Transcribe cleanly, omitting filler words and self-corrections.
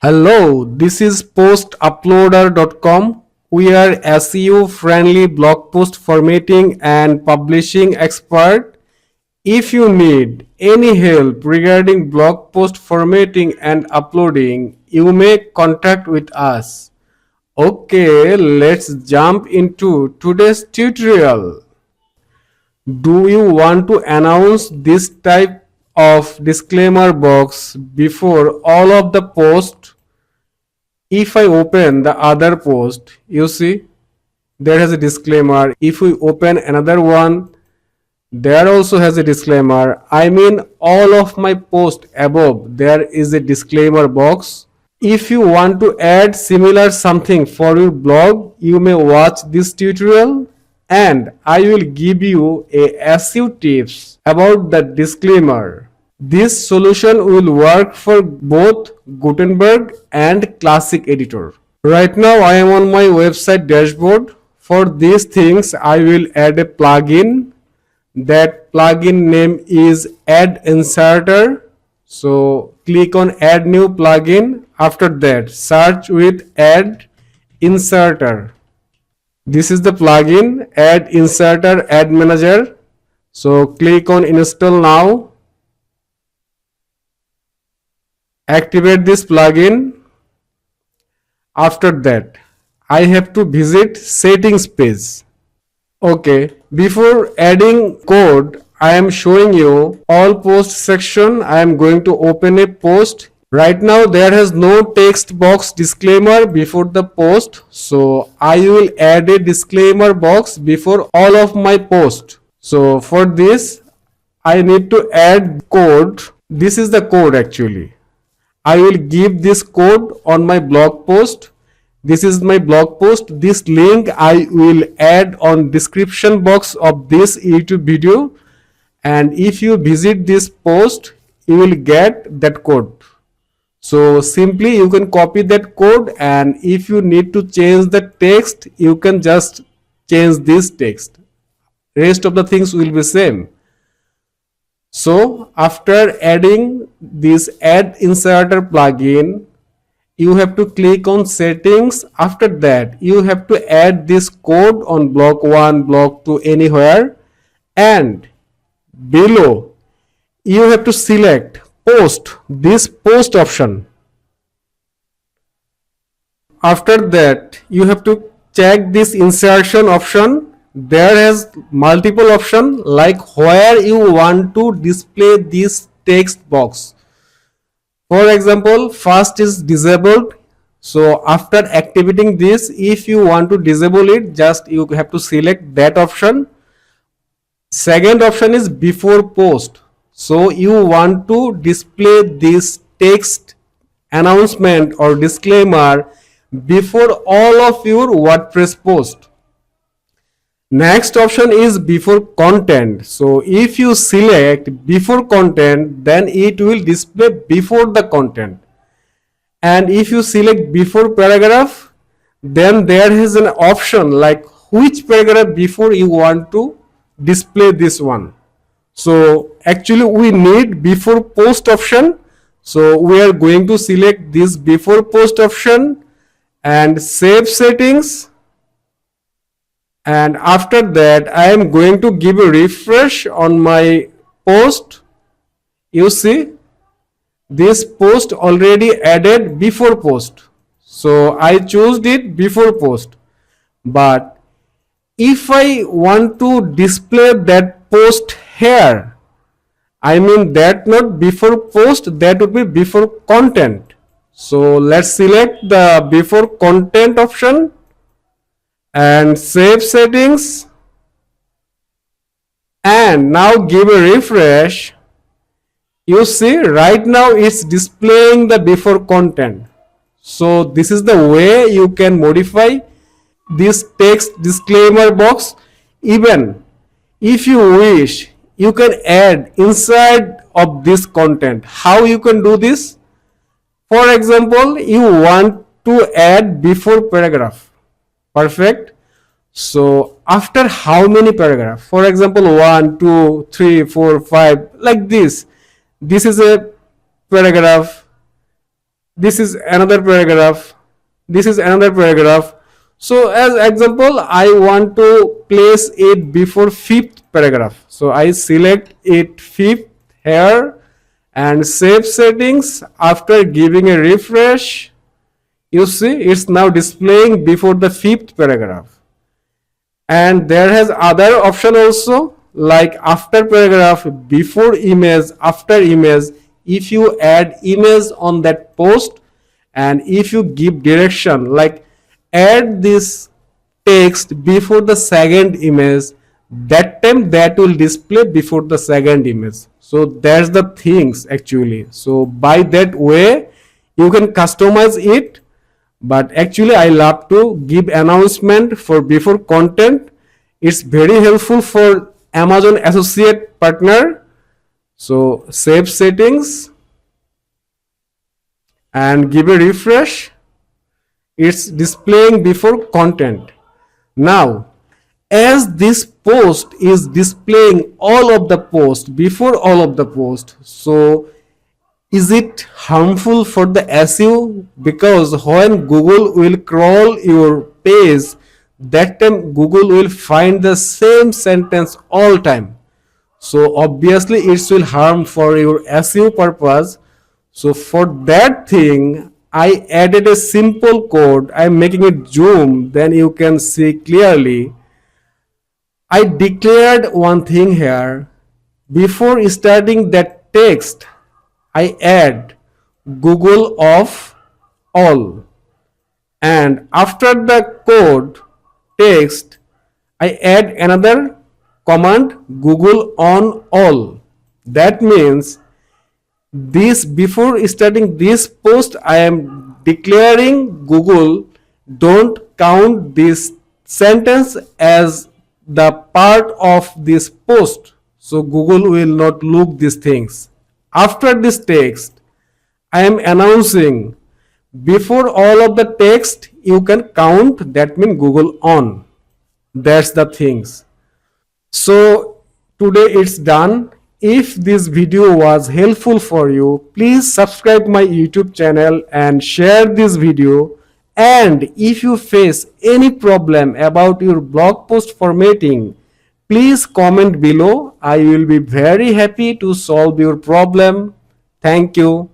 Hello, this is postuploader.com. We are SEO-friendly blog post formatting and publishing expert. If you need any help regarding blog post formatting and uploading, you may contact with us. Okay, let's jump into today's tutorial. Do you want to announce this type of disclaimer box before all of the posts? If I open the other post, you see there has a disclaimer. If we open another one, there also has a disclaimer. I mean all of my posts above there is a disclaimer box. If you want to add similar something for your blog, you may watch this tutorial and I will give you a SEO tips about the disclaimer. This solution will work for both Gutenberg and Classic Editor. Right now I am on my website dashboard. For these things I will add a plugin. That plugin name is Add Inserter. So click on Add New Plugin. After that search with Add Inserter. This is the plugin Add Inserter Ad Manager. So click on Install now. Activate this plugin. After that I have to visit settings page. Okay, before adding code I am showing you all post section. I am going to open a post. Right now there has no text box disclaimer before the post, so I will add a disclaimer box before all of my post. So for this I need to add code. This is the code actually. I will give this code on my blog post. This is my blog post. This link I will add on description box of this YouTube video. And if you visit this post, you will get that code. So simply you can copy that code, and if you need to change the text, you can just change this text. Rest of the things will be same. So after adding this Add Inserter plugin, you have to click on settings. After that you have to add this code on block 1, block 2, anywhere, and below you have to select post, this post option. After that you have to check this insertion option. There has multiple option like where you want to display this text box. For example, first is disabled. So after activating this, if you want to disable it, just you have to select that option. Second option is before post. So you want to display this text announcement or disclaimer before all of your WordPress post. Next option is before content. So if you select before content, then it will display before the content. And if you select before paragraph, then there is an option like which paragraph before you want to display this one. So actually we need before post option. So we are going to select this before post option and save settings. And after that I am going to give a refresh on my post. You see this post already added before post, so I chose it before post. But if I want to display that post here, I mean that not before post, that would be before content. So let's select the before content option and save settings, and now give a refresh. You see right now it's displaying the before content. So this is the way you can modify this text disclaimer box. Even if you wish, you can add inside of this content. How you can do this? For example, you want to add before paragraph. Perfect. So after how many paragraph? For example, 1, 2, 3, 4, 5, like this. This is a paragraph. This is another paragraph. This is another paragraph. So as example, I want to place it before fifth paragraph. So I select it fifth here and save settings. After giving a refresh, you see it's now displaying before the fifth paragraph. And there has other option also, like after paragraph, before image, after image. If you add image on that post and if you give direction like add this text before the second image, that time that will display before the second image. So that's the things actually. So by that way you can customize it, but actually I love to give announcement for before content. It's very helpful for Amazon associate partner. So save settings and give a refresh. It's displaying before content. Now as this post is displaying all of the post before all of the post, so is it harmful for the SEO? Because when Google will crawl your page, that time Google will find the same sentence all time. So obviously it will harm for your SEO purpose. So for that thing, I added a simple code. I'm making it zoom, then you can see clearly. I declared one thing here. Before starting that text, I add Google off all, and after the code text I add another command Google on all. That means this before starting this post I am declaring Google don't count this sentence as the part of this post, so Google will not look these things. After this text I am announcing before all of the text you can count, that means Google on. That's the things. So today it's done. If this video was helpful for you, please subscribe my YouTube channel and share this video. And if you face any problem about your blog post formatting, please comment below. I will be very happy to solve your problem. Thank you.